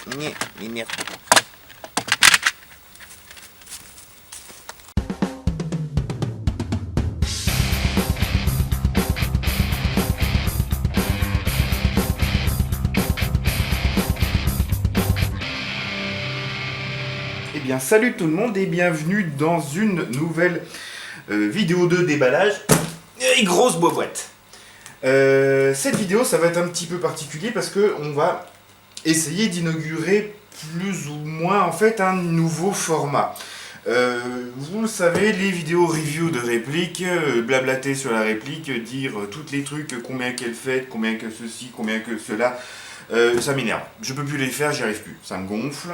M'énerve. Eh bien, salut tout le monde et bienvenue dans une nouvelle vidéo de déballage et grosse boîte. Cette vidéo, ça va être un petit peu particulier parce que on va essayer d'inaugurer plus ou moins en fait un nouveau format. Vous le savez, les vidéos review de répliques, blablater sur la réplique, dire toutes les trucs, combien qu'elle fait, combien que ceci, combien que cela. Ça m'énerve. Je peux plus les faire, j'y arrive plus. Ça me gonfle.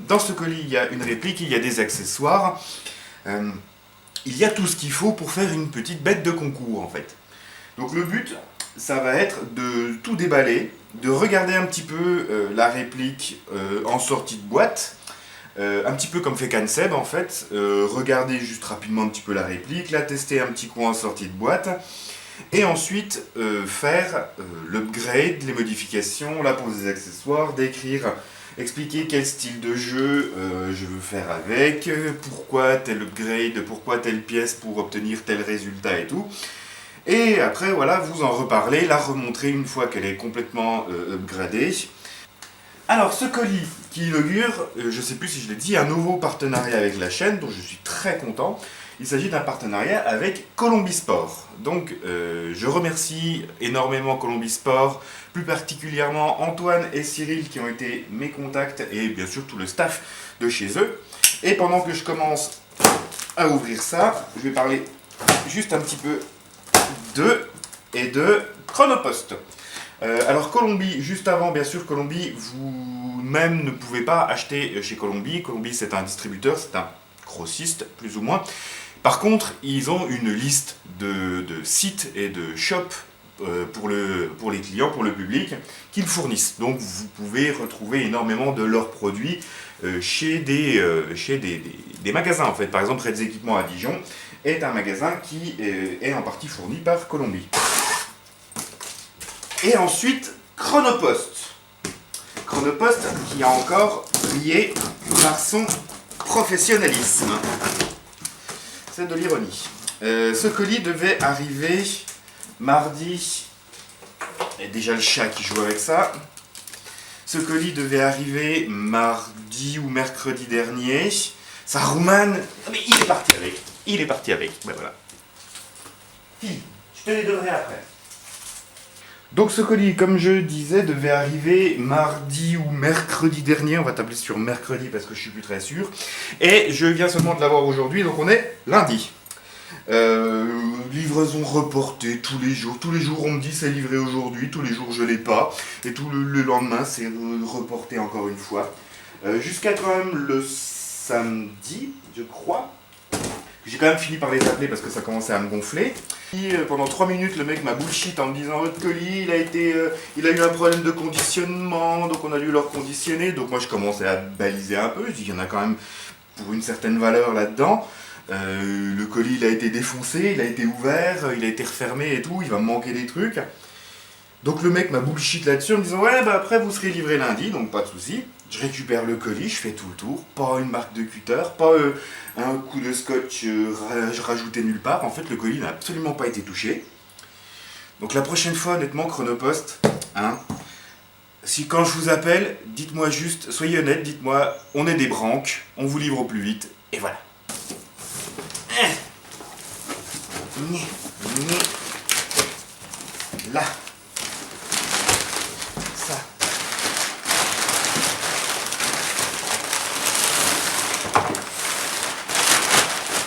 Dans ce colis, il y a une réplique, il y a des accessoires. Il y a tout ce qu'il faut pour faire une petite bête de concours en fait. Donc le but, ça va être de tout déballer, de regarder un petit peu la réplique en sortie de boîte. Un petit peu comme fait Canseb en fait. Regarder juste rapidement un petit peu la réplique, la tester un petit coup en sortie de boîte. Et ensuite faire l'upgrade, les modifications, la pose des accessoires, décrire, expliquer quel style de jeu je veux faire avec, pourquoi tel upgrade, pourquoi telle pièce pour obtenir tel résultat et tout. Et après voilà, vous en reparlez, la remontrer une fois qu'elle est complètement upgradée. Alors ce colis qui inaugure, je ne sais plus si je l'ai dit, un nouveau partenariat avec la chaîne dont je suis très content. Il s'agit d'un partenariat avec Colombisport. Donc je remercie énormément Colombisport, plus particulièrement Antoine et Cyril qui ont été mes contacts et bien sûr tout le staff de chez eux. Et pendant que je commence à ouvrir ça, je vais parler juste un petit peu d'eux et de Chronopost. Alors Colombi, juste avant bien sûr Colombi, vous-même ne pouvez pas acheter chez Colombi. Colombi c'est un distributeur, c'est un grossiste plus ou moins. Par contre, ils ont une liste de sites et de shops pour les clients, pour le public, qu'ils fournissent. Donc vous pouvez retrouver énormément de leurs produits chez des magasins en fait. Par exemple, Reds Équipements à Dijon est un magasin qui est en partie fourni par Colombi. Et ensuite, Chronopost. Chronopost qui a encore brillé par son professionnalisme. C'est de l'ironie. Ce colis devait arriver mardi. Et déjà le chat qui joue avec ça. Ce colis devait arriver mardi ou mercredi dernier. Ça roumane. Mais il est parti avec. Il est parti avec. Ben voilà. Fille, je te les donnerai après. Donc ce colis, comme je disais, devait arriver mardi ou mercredi dernier. On va tabler sur mercredi parce que je suis plus très sûr. Et je viens seulement de l'avoir aujourd'hui, donc on est lundi. Livraison reportée tous les jours. Tous les jours on me dit c'est livré aujourd'hui, tous les jours je l'ai pas. Et tout le lendemain c'est reporté encore une fois. Jusqu'à quand même le samedi, je crois. J'ai quand même fini par les appeler parce que ça commençait à me gonfler. Et pendant 3 minutes, le mec m'a bullshit en me disant votre colis, il a eu un problème de conditionnement, donc on a dû le reconditionner. Donc moi je commençais à baliser un peu, je dis qu'il y en a quand même pour une certaine valeur là-dedans. Le colis il a été défoncé, il a été ouvert, il a été refermé et tout, il va me manquer des trucs. Donc le mec m'a bullshit là-dessus en me disant ouais bah après vous serez livré lundi, donc pas de souci. Je récupère le colis, je fais tout le tour, pas une marque de cutter, pas un coup de scotch rajouté nulle part. En fait le colis n'a absolument pas été touché. Donc la prochaine fois honnêtement Chronopost, hein, si quand je vous appelle, dites-moi juste, soyez honnête, dites-moi on est des branques, on vous livre au plus vite, et voilà. Là. Ça.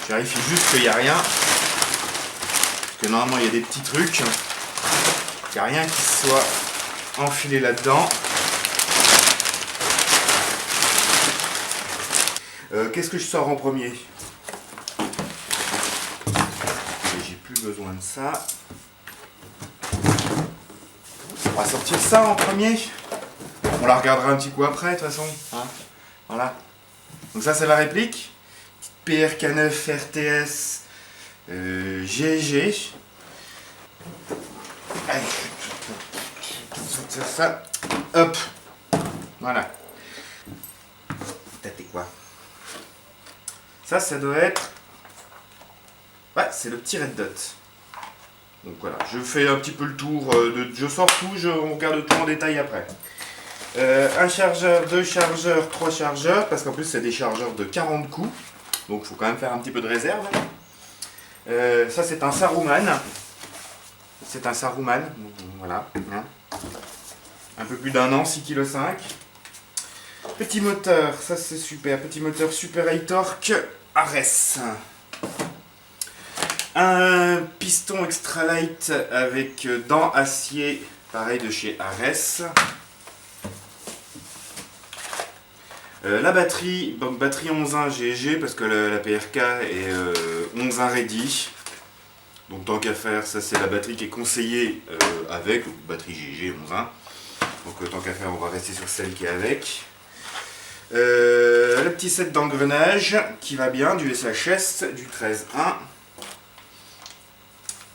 Je vérifie juste qu'il n'y a rien. Parce que normalement il y a des petits trucs. Il n'y a rien qui soit enfilé là-dedans. Qu'est-ce que je sors en premier ? J'ai plus besoin de ça. On va sortir ça en premier. On la regardera un petit coup après de toute façon. Hein, voilà. Donc ça c'est la réplique. PRK9 RTS GG. Allez. Ça. Hop. Voilà. Ça doit être... Ouais, c'est le petit red dot. Donc voilà, je fais un petit peu le tour, je sors tout, on regarde tout en détail après. Un chargeur, deux chargeurs, trois chargeurs, parce qu'en plus c'est des chargeurs de 40 coups, donc il faut quand même faire un petit peu de réserve. Ça c'est un Saruman. C'est un Saruman, donc, voilà. Un peu plus d'1 an, 6,5 kg. Petit moteur, ça c'est super, petit moteur Super High Torque Ares. Un piston extra light avec dents acier, pareil de chez Ares. La batterie, donc batterie 11.1 GG parce que la PRK est 11.1 ready. Donc tant qu'à faire, ça c'est la batterie qui est conseillée avec, batterie GG 11.1. Donc tant qu'à faire, on va rester sur celle qui est avec. Le petit set d'engrenage qui va bien, du SHS, du 13.1.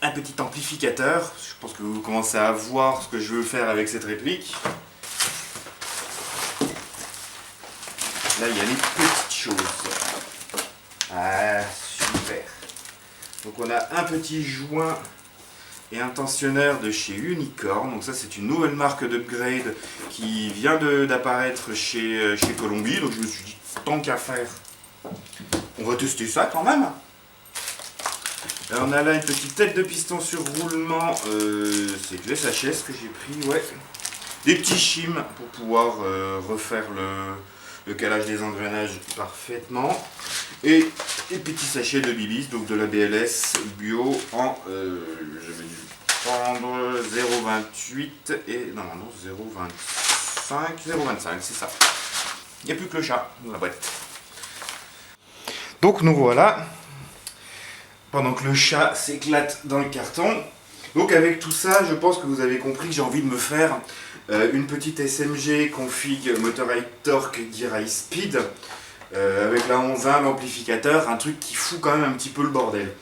Un petit amplificateur, je pense que vous commencez à voir ce que je veux faire avec cette réplique. Là il y a les petites choses. Ah super. Donc on a un petit joint et un tensionneur de chez Unicorn. Donc ça c'est une nouvelle marque d'upgrade qui vient d'apparaître chez Columbia. Donc je me suis dit tant qu'à faire, on va tester ça quand même. Alors on a là une petite tête de piston sur roulement, c'est du SHS que j'ai pris, ouais. Des petits shims pour pouvoir refaire le calage des engrenages parfaitement. Et des petits sachets de Bibis, donc de la BLS bio en, je vais prendre 0,28 et non 0,25, c'est ça. Il n'y a plus que le chat dans la boîte. Donc nous voilà. Pendant que le chat s'éclate dans le carton. Donc avec tout ça, je pense que vous avez compris que j'ai envie de me faire une petite SMG config moteur high torque gear high speed avec la 11.1, l'amplificateur, un truc qui fout quand même un petit peu le bordel.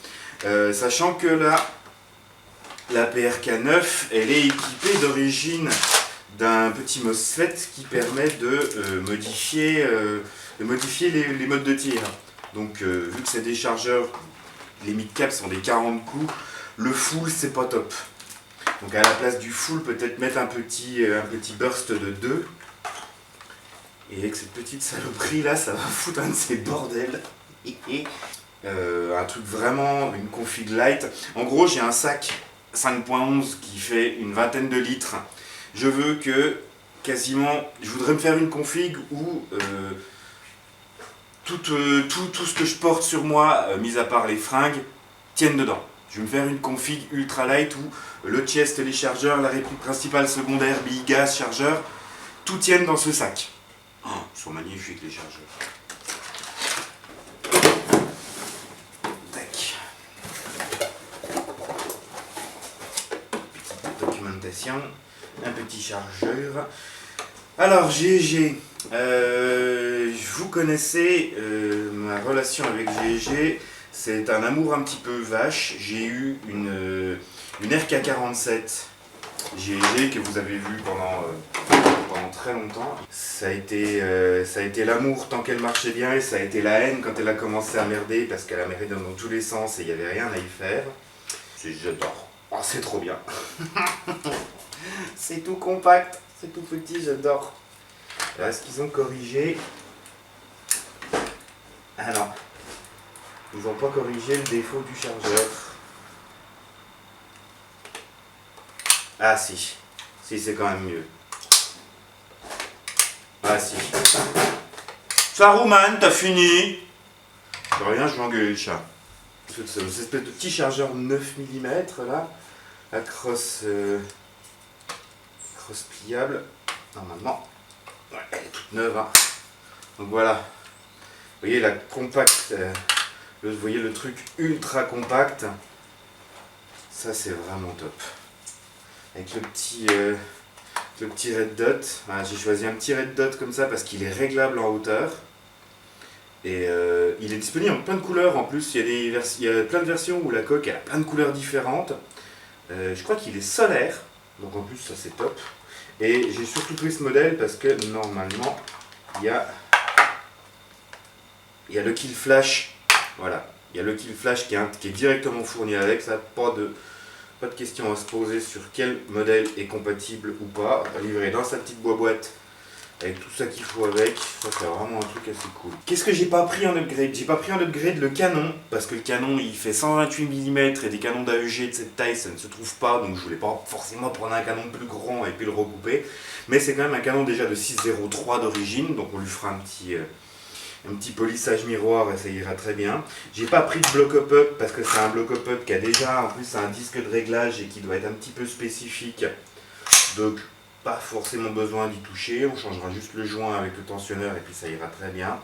Sachant que la PRK9, elle est équipée d'origine d'un petit MOSFET qui permet de modifier les modes de tir. Donc vu que c'est des chargeurs, les mid-caps sont des 40 coups, le full c'est pas top. Donc à la place du full, peut-être mettre un petit burst de 2. Et avec cette petite saloperie là, ça va foutre un de ces bordels. Un truc vraiment, une config light. En gros, j'ai un sac 5.11 qui fait une vingtaine de litres. Je veux que quasiment, je voudrais me faire une config où tout ce que je porte sur moi, mis à part les fringues, tiennent dedans. Je vais me faire une config ultra light où le chest, les chargeurs, la réplique principale, secondaire, billes, gaz, chargeur, tout tiennent dans ce sac. Oh, ils sont magnifiques les chargeurs. Tac. Petite documentation, un petit chargeur. Alors GG, vous connaissez ma relation avec GG, c'est un amour un petit peu vache. J'ai eu une RK47 GG que vous avez vu pendant très longtemps. Ça a été l'amour tant qu'elle marchait bien et ça a été la haine quand elle a commencé à merder parce qu'elle a merdé dans tous les sens et il n'y avait rien à y faire. J'adore. Oh, c'est trop bien. C'est tout compact, c'est tout petit, j'adore. Là, est-ce qu'ils ont corrigé? Ah non. Ils n'ont pas corrigé le défaut du chargeur. Ah si. Si, c'est quand même mieux. Ah si. Saruman, t'as fini? De rien, je vais engueuler le chat. Cette espèce de petit chargeur 9 mm là. La crosse pliable. Normalement. Ouais, elle est toute neuve. Hein. Donc voilà. Vous voyez la compact. Vous voyez le truc ultra compact. Ça c'est vraiment top. Avec le petit red dot. Voilà, j'ai choisi un petit red dot comme ça parce qu'il est réglable en hauteur. Et il est disponible en plein de couleurs en plus. Il y a plein de versions où la coque elle a plein de couleurs différentes. Je crois qu'il est solaire. Donc en plus ça c'est top. Et j'ai surtout pris ce modèle parce que normalement il y a le kill flash Voilà, il y a le kill flash qui est directement fourni avec, ça, pas de question à se poser sur quel modèle est compatible ou pas, livré dans sa petite boîte avec tout ça qu'il faut avec, ça c'est vraiment un truc assez cool. Qu'est-ce que j'ai pas pris en upgrade? J'ai pas pris en upgrade le canon, parce que le canon il fait 128 mm et des canons d'AEG de cette taille ça ne se trouve pas, donc je voulais pas forcément prendre un canon plus grand et puis le recouper. Mais c'est quand même un canon déjà de 6.03 d'origine, donc on lui fera un petit polissage miroir et ça ira très bien. J'ai pas pris de bloc up parce que c'est un bloc up qui a déjà en plus un disque de réglage et qui doit être un petit peu spécifique. Donc pas forcément besoin d'y toucher, on changera juste le joint avec le tensionneur et puis ça ira très bien.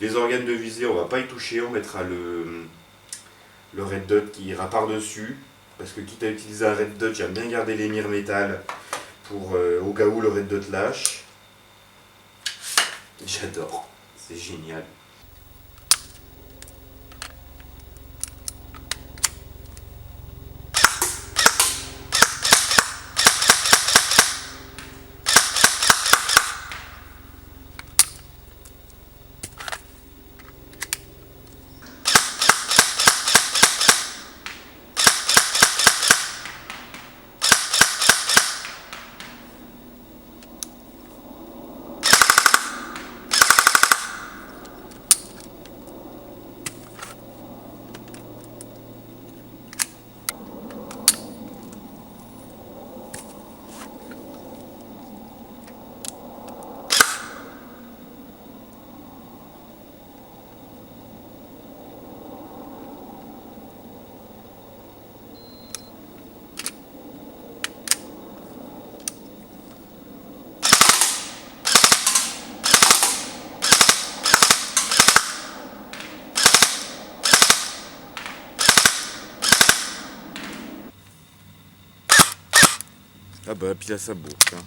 Les organes de visée, on va pas y toucher, on mettra le red dot qui ira par dessus. Parce que quitte à utiliser un red dot, j'aime bien garder les mires métal pour au cas où le red dot lâche. J'adore, c'est génial. Ah bah pile à sa bourse. Hein.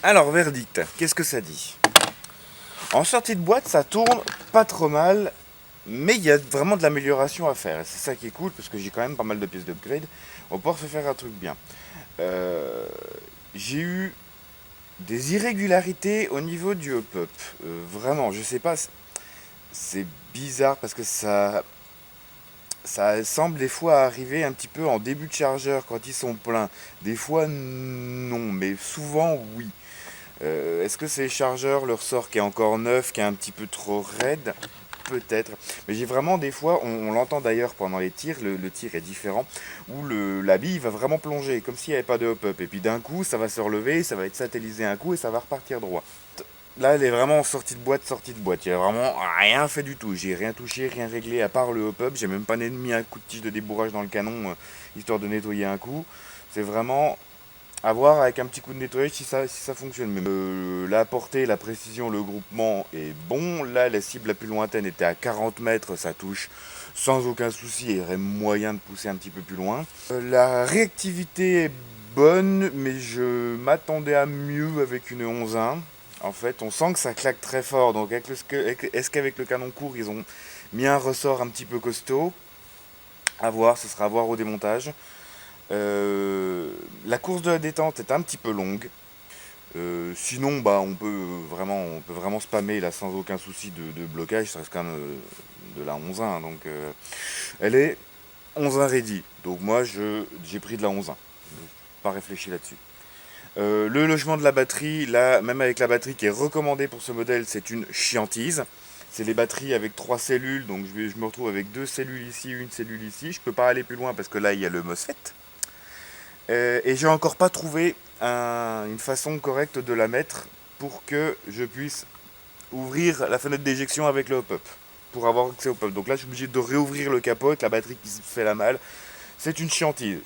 Alors verdict, qu'est-ce que ça dit? En sortie de boîte ça tourne pas trop mal, mais il y a vraiment de l'amélioration à faire. Et c'est ça qui est cool parce que j'ai quand même pas mal de pièces d'upgrade. On va pouvoir se faire un truc bien. Euh, j'ai eu des irrégularités au niveau du hop-up. Vraiment, je sais pas, c'est bizarre parce que ça semble des fois arriver un petit peu en début de chargeur quand ils sont pleins. Des fois non, mais souvent oui. Est-ce que c'est les chargeurs, le ressort qui est encore neuf, qui est un petit peu trop raide? Peut-être. Mais j'ai vraiment des fois, on l'entend d'ailleurs pendant les tirs, le tir est différent, où la bille va vraiment plonger, comme s'il n'y avait pas de hop-up. Et puis d'un coup, ça va se relever, ça va être satellisé un coup et ça va repartir droit. Là, elle est vraiment sortie de boîte, sortie de boîte. Il n'y a vraiment rien fait du tout. J'ai rien touché, rien réglé à part le hop-up. J'ai même pas mis un coup de tige de débourrage dans le canon, histoire de nettoyer un coup. C'est vraiment à voir avec un petit coup de nettoyage si ça fonctionne. Mais la portée, la précision, le groupement est bon. Là, la cible la plus lointaine était à 40 mètres, ça touche sans aucun souci. Il y aurait moyen de pousser un petit peu plus loin. La réactivité est bonne, mais je m'attendais à mieux avec une 11.1. En fait, on sent que ça claque très fort. Donc, est-ce qu'avec le canon court, ils ont mis un ressort un petit peu costaud? À voir, ce sera à voir au démontage. La course de la détente est un petit peu longue. Sinon, bah, on peut vraiment spammer là sans aucun souci de blocage. Ça reste quand même de la 11.1. Donc, elle est 11.1 ready. Donc, moi, j'ai pris de la 11.1. Pas réfléchi là-dessus. Le logement de la batterie, là, même avec la batterie qui est recommandée pour ce modèle, c'est une chiantise. C'est les batteries avec 3 cellules, donc je me retrouve avec 2 cellules ici, une cellule ici. Je peux pas aller plus loin parce que là, il y a le MOSFET. Et j'ai encore pas trouvé une façon correcte de la mettre pour que je puisse ouvrir la fenêtre d'éjection avec le hop-up. Pour avoir accès au hop-up. Donc là, je suis obligé de réouvrir le capot avec la batterie qui se fait la malle. C'est une chiantise.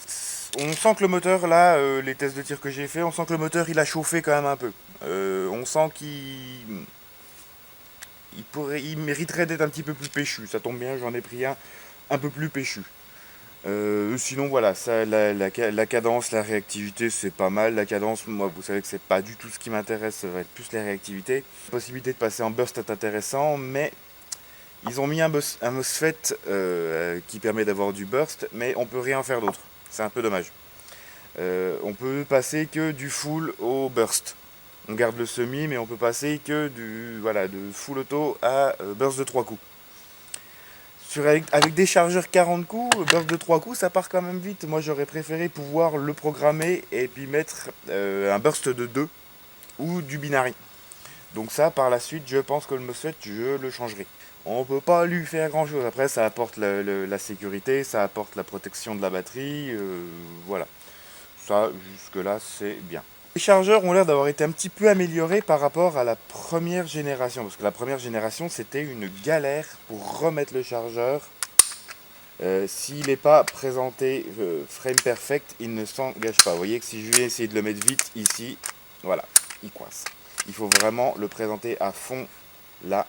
On sent que le moteur, là, les tests de tir que j'ai fait, on sent que le moteur il a chauffé quand même un peu. On sent il mériterait d'être un petit peu plus péchu. Ça tombe bien, j'en ai pris un peu plus péchu. Sinon voilà, ça, la cadence, la réactivité c'est pas mal. La cadence, moi vous savez que c'est pas du tout ce qui m'intéresse, ça va être plus la réactivité. La possibilité de passer en burst est intéressant, mais ils ont mis un MOSFET qui permet d'avoir du burst, mais on peut rien faire d'autre. C'est un peu dommage. On peut passer que du full au burst. On garde le semi, mais on peut passer que de full auto à burst de 3 coups. Avec des chargeurs 40 coups, burst de 3 coups, ça part quand même vite. Moi, j'aurais préféré pouvoir le programmer et puis mettre un burst de 2 ou du binary. Donc ça, par la suite, je pense que le MOSFET, je le changerai. On peut pas lui faire grand chose. Après, ça apporte la sécurité, ça apporte la protection de la batterie, voilà. Ça, jusque-là, c'est bien. Les chargeurs ont l'air d'avoir été un petit peu améliorés par rapport à la première génération. Parce que la première génération, c'était une galère pour remettre le chargeur. S'il n'est pas présenté frame perfect, il ne s'engage pas. Vous voyez que si je vais essayer de le mettre vite ici, voilà, il coince. Il faut vraiment le présenter à fond là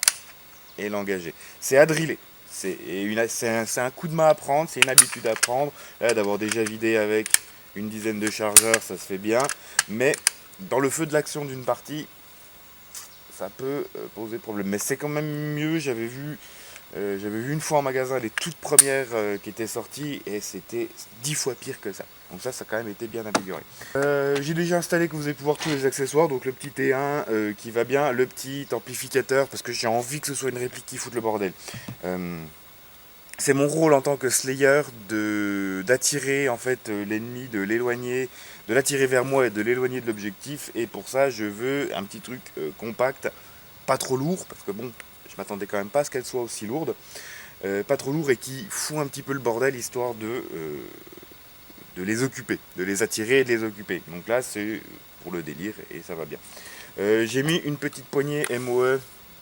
et l'engager. C'est à driller. C'est un coup de main à prendre, c'est une habitude à prendre. Là, d'avoir déjà vidé avec une dizaine de chargeurs, ça se fait bien. Mais dans le feu de l'action d'une partie, ça peut poser problème. Mais c'est quand même mieux. J'avais vu une fois en magasin les toutes premières qui étaient sorties et c'était 10 fois pire que ça. Donc ça a quand même été bien amélioré. J'ai déjà installé, que vous allez pouvoir, tous les accessoires. Donc le petit T1 qui va bien, le petit amplificateur parce que j'ai envie que ce soit une réplique qui foute le bordel. C'est mon rôle en tant que Slayer d'attirer en fait l'ennemi, de l'éloigner, de l'attirer vers moi et de l'éloigner de l'objectif. Et pour ça, je veux un petit truc compact, pas trop lourd, parce que bon, je m'attendais quand même pas à ce qu'elle soit aussi lourde. Pas trop lourd et qui fout un petit peu le bordel, histoire de les occuper, de les attirer et de les occuper. Donc là, c'est pour le délire et ça va bien. J'ai mis une petite poignée MOE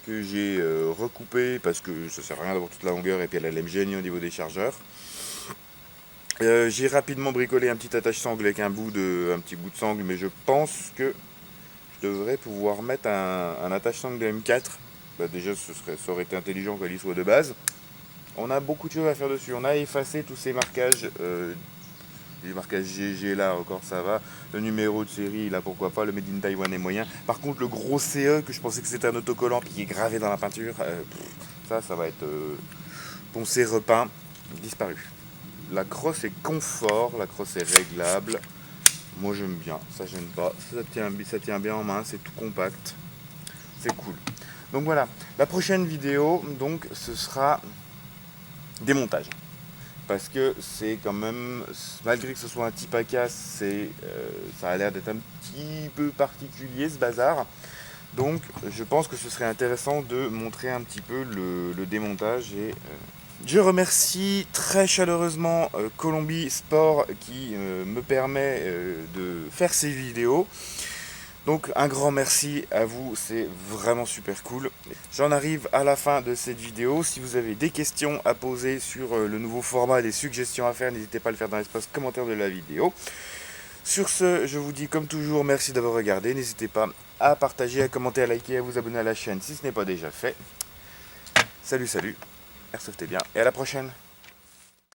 que j'ai recoupé parce que ça sert à rien d'avoir toute la longueur et puis elle allait me gêner au niveau des chargeurs. J'ai rapidement bricolé un petit attache sangle avec un petit bout de sangle, mais je pense que je devrais pouvoir mettre un attache sangle de M4. Bah déjà ça aurait été intelligent qu'elle y soit de base. On a beaucoup de choses à faire dessus. On a effacé tous ces marquages. Les marquages GG là encore ça va. Le numéro de série là pourquoi pas. Le Made in Taiwan est moyen. Par contre le gros CE que je pensais que c'était un autocollant puis qui est gravé dans la peinture, ça va être poncé, repeint, disparu. La crosse est confort, la crosse est réglable. Moi j'aime bien, ça gêne pas. Ça tient bien en main, c'est tout compact. C'est cool. Donc voilà, la prochaine vidéo donc ce sera démontage. Parce que c'est quand même, malgré que ce soit un type à casse, ça a l'air d'être un petit peu particulier ce bazar. Donc je pense que ce serait intéressant de montrer un petit peu le démontage. Et je remercie très chaleureusement Colombi Sport qui me permet de faire ces vidéos. Donc un grand merci à vous, c'est vraiment super cool. J'en arrive à la fin de cette vidéo. Si vous avez des questions à poser sur le nouveau format, des suggestions à faire, n'hésitez pas à le faire dans l'espace commentaire de la vidéo. Sur ce, je vous dis comme toujours merci d'avoir regardé. N'hésitez pas à partager, à commenter, à liker, à vous abonner à la chaîne si ce n'est pas déjà fait. Salut, salut, airsoftez bien et à la prochaine.